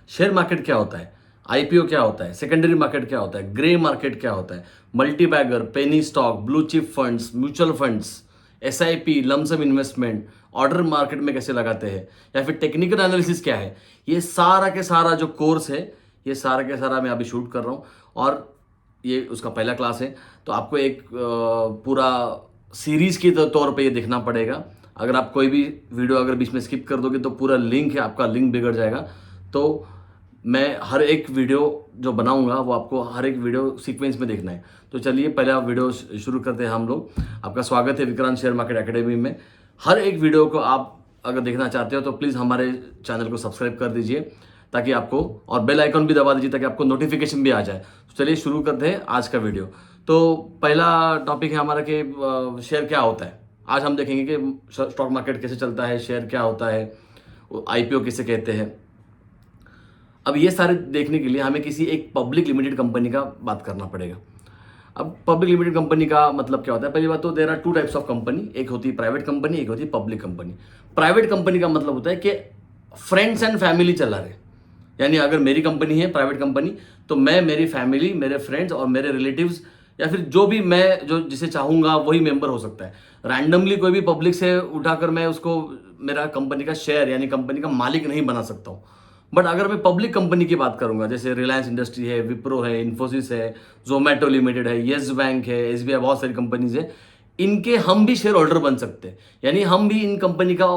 Share market क्या होता है, आईपीओ क्या होता है, सेकेंडरी मार्केट क्या होता है, ग्रे मार्केट क्या होता है, multi bagger, penny stock, blue chip funds, mutual funds, SIP, lump sum investment, order market में कैसे लगाते हैं, या फिर टेक्निकल एनालिसिस क्या है, ये सारा के सारा जो कोर्स है, ये सारा के सारा मैं अभी शूट कर रहा हूँ और ये उसका पहला क्लास है। तो आपको एक पूरा सीरीज के तौर पे ये देखना पड़ेगा। अगर आप कोई भी वीडियो अगर बीच में स्किप कर दोगे तो पूरा लिंक है, आपका लिंक बिगड़ जाएगा। तो मैं हर एक वीडियो जो बनाऊंगा वो आपको हर एक वीडियो सीक्वेंस में देखना है। तो चलिए पहला वीडियो शुरू करते हैं हम लोग। आपका स्वागत है विक्रांत शेयर मार्केट एकेडमी में। हर एक वीडियो को आप अगर देखना चाहते हो तो प्लीज़ हमारे चैनल को सब्सक्राइब कर दीजिए ताकि आपको, और बेल आइकन भी दबा दीजिए ताकि आपको नोटिफिकेशन भी आ जाए। तो चलिए शुरू करते हैं आज का वीडियो। तो पहला टॉपिक है हमारा कि शेयर क्या होता है। आज हम देखेंगे कि स्टॉक मार्केट कैसे चलता है, शेयर क्या होता है, आईपीओ किसे कहते हैं। अब ये सारे देखने के लिए हमें किसी एक पब्लिक लिमिटेड कंपनी का बात करना पड़ेगा। अब पब्लिक लिमिटेड कंपनी का मतलब क्या होता है? पहली बात तो there are two types of company, एक होती है प्राइवेट कंपनी, एक होती है पब्लिक कंपनी। प्राइवेट कंपनी का मतलब होता है कि फ्रेंड्स एंड फैमिली चला रहे, यानी अगर मेरी कंपनी है प्राइवेट कंपनी तो मैं, मेरी फैमिली, मेरे फ्रेंड्स और मेरे रिलेटिव्स या फिर जो भी मैं जो जिसे चाहूंगा वही मेंबर हो सकता है। रैंडमली कोई भी पब्लिक से उठाकर मैं उसको मेरा कंपनी का शेयर यानी कंपनी का मालिक नहीं बना सकता हूँ। बट अगर मैं पब्लिक कंपनी की बात करूंगा, जैसे रिलायंस इंडस्ट्री है, विप्रो है, इन्फोसिस है, जोमेटो लिमिटेड है, येस बैंक है, एसबीआई, बहुत सारी कंपनीज है, इनके हम भी शेयर होल्डर बन सकते हैं। यानी हम भी इन कंपनी का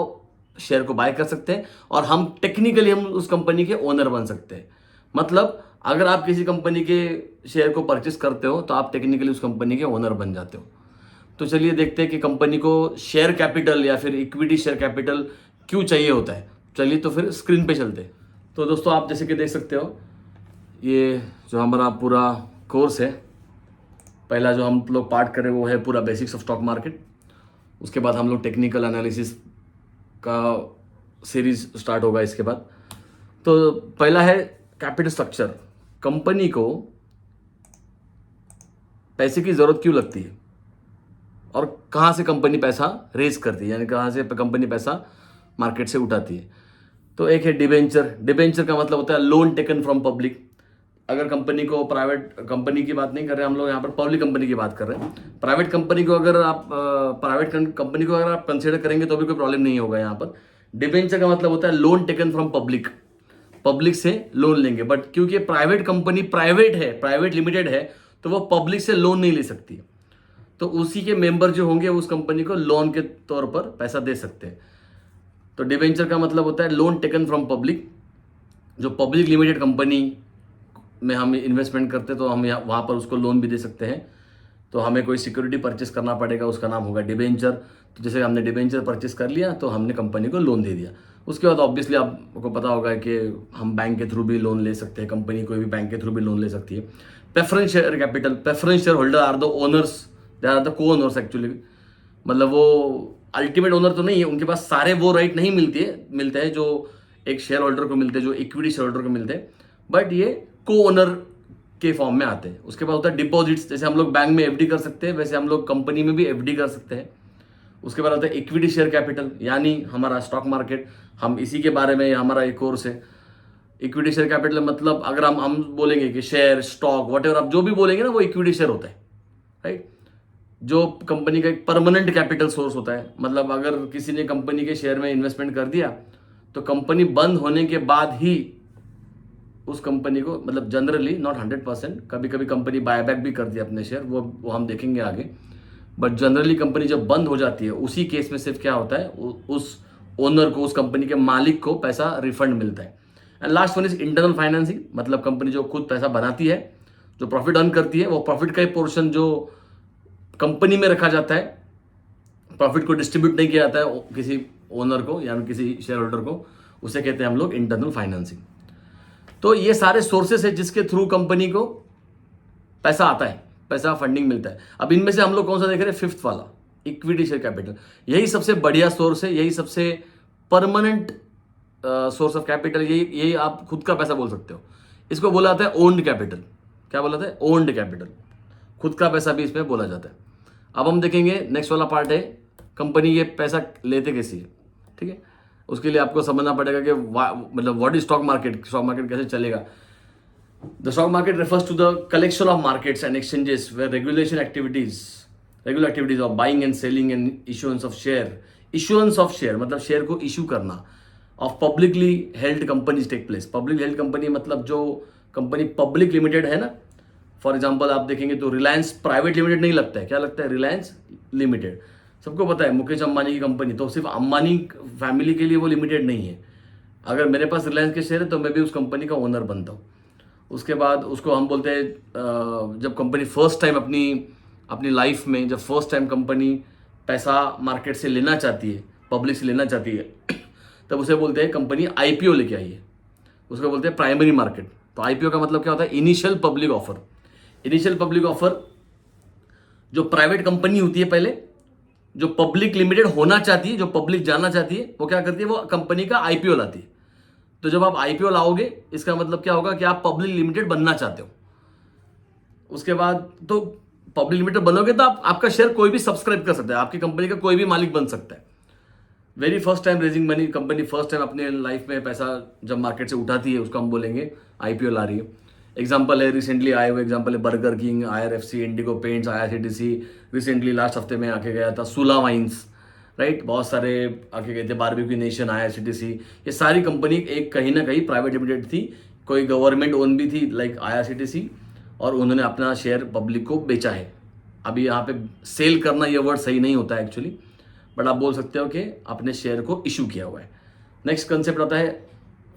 शेयर को बाय कर सकते हैं और हम टेक्निकली हम उस कंपनी के ओनर बन सकते हैं। मतलब अगर आप किसी कंपनी के शेयर को परचेस करते हो तो आप टेक्निकली उस कंपनी के ओनर बन जाते हो। तो चलिए देखते हैं कि कंपनी को शेयर कैपिटल या फिर इक्विटी शेयर कैपिटल क्यों चाहिए होता है। चलिए तो फिर स्क्रीन पे चलते हैं। तो दोस्तों आप जैसे कि देख सकते हो, ये जो हमारा पूरा कोर्स है, पहला जो हम लोग पार्ट करें वो है पूरा बेसिक्स ऑफ स्टॉक मार्केट। उसके बाद हम लोग टेक्निकल एनालिसिस का सीरीज स्टार्ट होगा इसके बाद। तो पहला है कैपिटल स्ट्रक्चर। कंपनी को पैसे की जरूरत क्यों लगती है और कहाँ से कंपनी पैसा रेज करती है, यानी कहाँ से कंपनी पैसा मार्केट से उठाती है। तो एक है डिबेंचर। डिबेंचर का मतलब होता है लोन टेकन फ्रॉम पब्लिक। अगर कंपनी को, प्राइवेट कंपनी की बात नहीं कर रहे हम लोग यहाँ पर, पब्लिक कंपनी की बात कर रहे हैं। प्राइवेट कंपनी को अगर आप कंसिडर करेंगे तो भी कोई प्रॉब्लम नहीं होगा यहाँ पर। डिबेंचर का मतलब होता है loan taken from public, public से लोन लेंगे। बट क्योंकि प्राइवेट कंपनी प्राइवेट है, प्राइवेट लिमिटेड है, तो वो पब्लिक से लोन नहीं ले सकती। तो उसी के मेंबर जो होंगे उस कंपनी को लोन के तौर पर पैसा दे सकते हैं। तो डिबेंचर का मतलब होता है लोन टेकन फ्रॉम पब्लिक। जो पब्लिक लिमिटेड कंपनी में हम इन्वेस्टमेंट करते तो हम वहाँ पर उसको लोन भी दे सकते हैं। तो हमें कोई सिक्योरिटी परचेस करना पड़ेगा, उसका नाम होगा डिबेंचर। तो जैसे हमने डिबेंचर परचेस कर लिया तो हमने कंपनी को लोन दे दिया। उसके बाद ऑब्वियसली आपको पता होगा कि हम बैंक के थ्रू भी लोन ले सकते हैं, कंपनी कोई भी बैंक के थ्रू भी लोन ले सकती है। Preference share capital. Preference share holder are the owners, they are the co-owners actually. मतलब वो अल्टीमेट ओनर तो नहीं है, उनके पास सारे वो राइट नहीं मिलते हैं जो एक शेयर होल्डर को मिलते हैं, जो इक्विटी शेयर होल्डर को मिलते हैं। बट ये को ओनर के फॉर्म में आते हैं। उसके बाद होता है डिपॉजिट्स। जैसे हम लोग बैंक में एफडी कर सकते हैं वैसे हम लोग कंपनी में भी एफडी कर सकते हैं। उसके बाद आता है इक्विटी शेयर कैपिटल, यानी हमारा स्टॉक मार्केट, हम इसी के बारे में हमारा एक कोर्स है। इक्विटी शेयर कैपिटल मतलब अगर हम बोलेंगे कि शेयर, स्टॉक, वट एवर आप जो भी बोलेंगे ना वो इक्विटी शेयर होता है, राइट। जो कंपनी का एक परमानेंट कैपिटल सोर्स होता है। मतलब अगर किसी ने कंपनी के शेयर में इन्वेस्टमेंट कर दिया तो कंपनी बंद होने के बाद ही उस कंपनी को, मतलब जनरली नॉट 100%, कभी कभी कंपनी बायबैक भी कर दिया अपने शेयर, वो हम देखेंगे आगे। बट जनरली कंपनी जब बंद हो जाती है उसी केस में सिर्फ क्या होता है, उस ओनर को, उस कंपनी के मालिक को पैसा रिफंड मिलता है। And last one is internal financing. मतलब कंपनी जो खुद पैसा बनाती है, जो प्रॉफिट अर्न करती है, वो प्रॉफिट का एक पोर्शन जो कंपनी में रखा जाता है, प्रॉफिट को डिस्ट्रीब्यूट नहीं किया जाता है किसी ओनर को या किसी शेयर होल्डर को, उसे कहते हैं हम लोग इंटरनल फाइनेंसिंग। तो ये सारे सोर्सेस है जिसके थ्रू कंपनी को पैसा आता है, पैसा फंडिंग मिलता है। अब इनमें से हम लोग कौन सा देख रहे हैं? फिफ्थ वाला, इक्विटी शेयर कैपिटल। यही सबसे बढ़िया सोर्स है, यही सबसे परमानेंट सोर्स ऑफ कैपिटल। यही आप खुद का पैसा बोल सकते हो। इसको बोला जाता है ओन्ड कैपिटल। क्या बोला जाता है? Owned capital. खुद का पैसा भी इसमें बोला जाता है। अब हम देखेंगे नेक्स्ट वाला पार्ट है कंपनी ये पैसा लेते कैसी है, ठीक है। उसके लिए आपको समझना पड़ेगा कि मतलब व्हाट इज स्टॉक मार्केट कैसे चलेगा. The stock market refers to the collection of markets and exchanges where regular activities of buying and selling and issuance of share मतलब शेयर को इशू करना of publicly held companies take place. Publicly held company मतलब जो company public limited है ना, for example आप देखेंगे तो रिलायंस प्राइवेट लिमिटेड नहीं लगता है, क्या लगता है? रिलायंस लिमिटेड. सबको पता है मुकेश अंबानी की कंपनी, तो सिर्फ अंबानी फैमिली के लिए वो लिमिटेड नहीं है. अगर मेरे पास रिलायंस के शेयर है तो मैं भी उस कंपनी का ओनर बनता हूँ. उसके बाद उसको हम बोलते हैं जब कंपनी फर्स्ट टाइम अपनी लाइफ में जब फर्स्ट टाइम कंपनी पैसा मार्केट से लेना चाहती है, पब्लिक से लेना चाहती है, तब उसे बोलते हैं कंपनी आईपीओ लेके आई है. उसको बोलते हैं प्राइमरी मार्केट. तो आईपीओ का मतलब क्या होता है? Initial public offer. Initial public offer जो प्राइवेट कंपनी होती है पहले, जो पब्लिक लिमिटेड होना चाहती है, जो पब्लिक जानना चाहती है, वो क्या करती है? वो कंपनी का आईपीओ लाती है. तो जब आप आईपीओ लाओगे इसका मतलब क्या होगा कि आप पब्लिक लिमिटेड बनना चाहते हो. उसके बाद तो पब्लिक लिमिटेड बनोगे तो आपका शेयर कोई भी सब्सक्राइब कर सकता है, आपकी कंपनी का कोई भी मालिक बन सकता है. Very first time raising money, company first time अपने लाइफ में पैसा जब मार्केट से उठाती है उसको हम बोलेंगे आईपीओ ला रही है. एग्जाम्पल है रिसेंटली आए हुए, एग्जाम्पल है burger king, IRFC, Indigo paints, IRCTC. Recently last हफ्ते में आके गया था सुला वाइन्स, राइट. बहुत सारे आके गए थे, बारबेक्यू नेशन, IRCTC. ये सारी कंपनी एक कहीं ना कहीं प्राइवेट लिमिटेड थी, कोई गवर्नमेंट ओन भी थी लाइक IRCTC, और उन्होंने अपना शेयर पब्लिक को बेचा है. अभी यहाँ पे सेल करना ये वर्ड सही नहीं होता है एक्चुअली, बट आप बोल सकते हो कि अपने शेयर को इशू किया हुआ है. नेक्स्ट कंसेप्ट आता है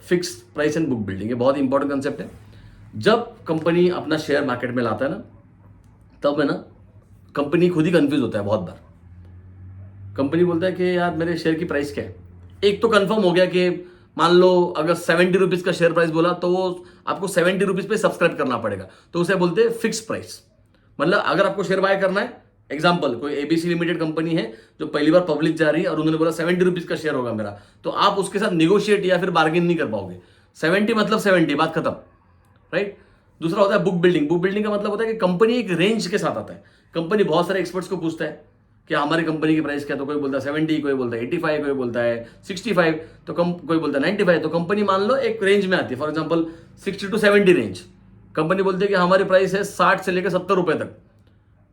fix price and book building. ये बहुत इंपॉर्टेंट कंसेप्ट है. जब कंपनी अपना शेयर मार्केट में लाता है ना, तब है ना कंपनी खुद ही कंफ्यूज होता है बहुत बार. कंपनी बोलता है कि यार मेरे शेयर की प्राइस क्या है. एक तो कंफर्म हो गया कि मान लो अगर 70 रुपीज़ का शेयर प्राइस बोला तो वो आपको 70 रुपीज़ पे सब्सक्राइब करना पड़ेगा, तो उसे बोलते हैं फिक्स प्राइस. मतलब अगर आपको शेयर बाय करना है, एग्जाम्पल कोई ABC लिमिटेड कंपनी है जो पहली बार पब्लिक जा रही है और उन्होंने बोला 70 रुपीज़ का शेयर होगा मेरा, तो आप उसके साथ निगोशिएट या फिर बार्गेन नहीं कर पाओगे. 70 मतलब 70, बात खत्म, राइट. दूसरा होता है बुक बिल्डिंग. बुक बिल्डिंग का मतलब होता है कि कंपनी एक रेंज के साथ आता है. कंपनी बहुत सारे एक्सपर्ट्स को पूछता है कि हमारी कंपनी की प्राइस क्या है, तो कोई बोलता है 70, कोई बोलता है 85, कोई बोलता है 65, तो कोई बोलता है 95. तो कंपनी मान लो एक रेंज में आती है, for example 60 to 70 range. Company बोलती है कि हमारी प्राइस है 60 से लेकर 70 रुपए तक.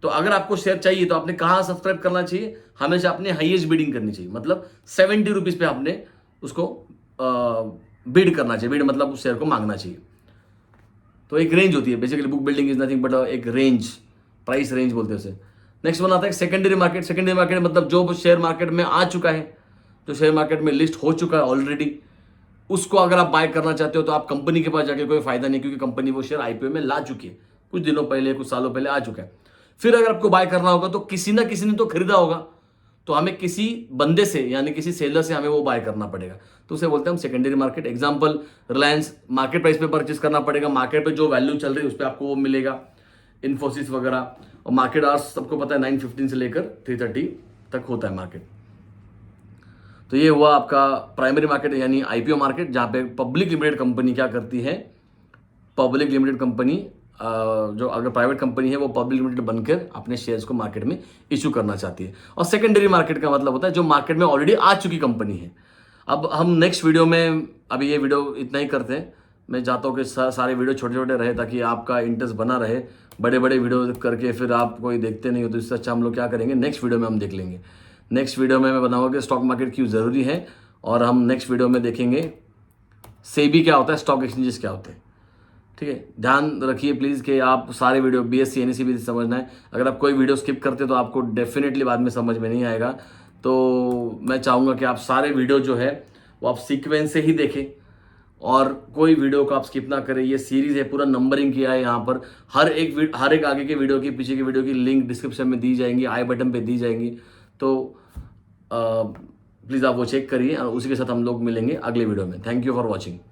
तो अगर आपको शेयर चाहिए तो आपने कहाँ सब्सक्राइब करना चाहिए? हमेशा आपने हाईएस्ट बिडिंग करनी चाहिए, मतलब 70 रुपीज़ पे आपने उसको बिड करना चाहिए. बिड मतलब उस शेयर को मांगना चाहिए. तो एक रेंज होती है. Basically book building is nothing but एक रेंज, प्राइस रेंज बोलते हैं उसे. नेक्स्ट वन आता है सेकेंडरी मार्केट. सेकेंडरी मार्केट मतलब जो शेयर मार्केट में आ चुका है, जो शेयर मार्केट में लिस्ट हो चुका है ऑलरेडी, उसको अगर आप बाय करना चाहते हो तो आप कंपनी के पास जाके कोई फायदा नहीं, क्योंकि कंपनी वो शेयर आईपीओ में ला चुकी है, कुछ दिनों पहले, कुछ सालों पहले आ चुका है. फिर अगर आपको बाय करना होगा तो किसी ना किसी ने तो खरीदा होगा, तो हमें किसी बंदे से यानी किसी सेलर से हमें वो बाय करना पड़ेगा, तो उसे बोलते हैं हम secondary market. Example Reliance market price पे परचेस करना पड़ेगा, मार्केट पे जो वैल्यू चल रही है उस पर आपको वो मिलेगा, इन्फोसिस वगैरह. और मार्केट आवर्स सबको पता है 9:15 से लेकर 3:30 तक होता है मार्केट. तो ये हुआ आपका प्राइमरी मार्केट यानी आईपीओ मार्केट, जहाँ पे पब्लिक लिमिटेड कंपनी क्या करती है, पब्लिक लिमिटेड कंपनी जो अगर प्राइवेट कंपनी है वो पब्लिक लिमिटेड बनकर अपने शेयर्स को मार्केट में इशू करना चाहती है. और सेकेंडरी मार्केट का मतलब होता है जो मार्केट में ऑलरेडी आ चुकी कंपनी है. अब हम नेक्स्ट वीडियो में, अभी ये वीडियो इतना ही करते हैं. मैं चाहता हूँ कि सारे वीडियो छोटे छोटे रहे ताकि आपका इंटरेस्ट बना रहे. बड़े बड़े वीडियो करके फिर आप कोई देखते नहीं हो, तो इससे अच्छा हम लोग क्या करेंगे, नेक्स्ट वीडियो में हम देख लेंगे. नेक्स्ट वीडियो में मैं बताऊँगा कि स्टॉक मार्केट क्यों ज़रूरी है, और हम नेक्स्ट वीडियो में देखेंगे सेबी क्या होता है, स्टॉक एक्सचेंजेस क्या होते हैं. ठीक है, ध्यान रखिए प्लीज़ कि आप सारे वीडियो BSc NSE भी समझना है. अगर आप कोई वीडियो स्किप करते तो आपको डेफिनेटली बाद में समझ में नहीं आएगा. तो मैं चाहूँगा कि आप सारे वीडियो जो है वो आप सीक्वेंस से ही देखें और कोई वीडियो को आप स्किप ना करें. ये सीरीज़ है, पूरा नंबरिंग किया है यहाँ पर. हर एक आगे के वीडियो की, पीछे की वीडियो की लिंक डिस्क्रिप्शन में दी जाएंगी, आई बटन पे दी जाएंगी. तो प्लीज़ आप वो चेक करिए और उसी के साथ हम लोग मिलेंगे अगले वीडियो में. Thank you for watching.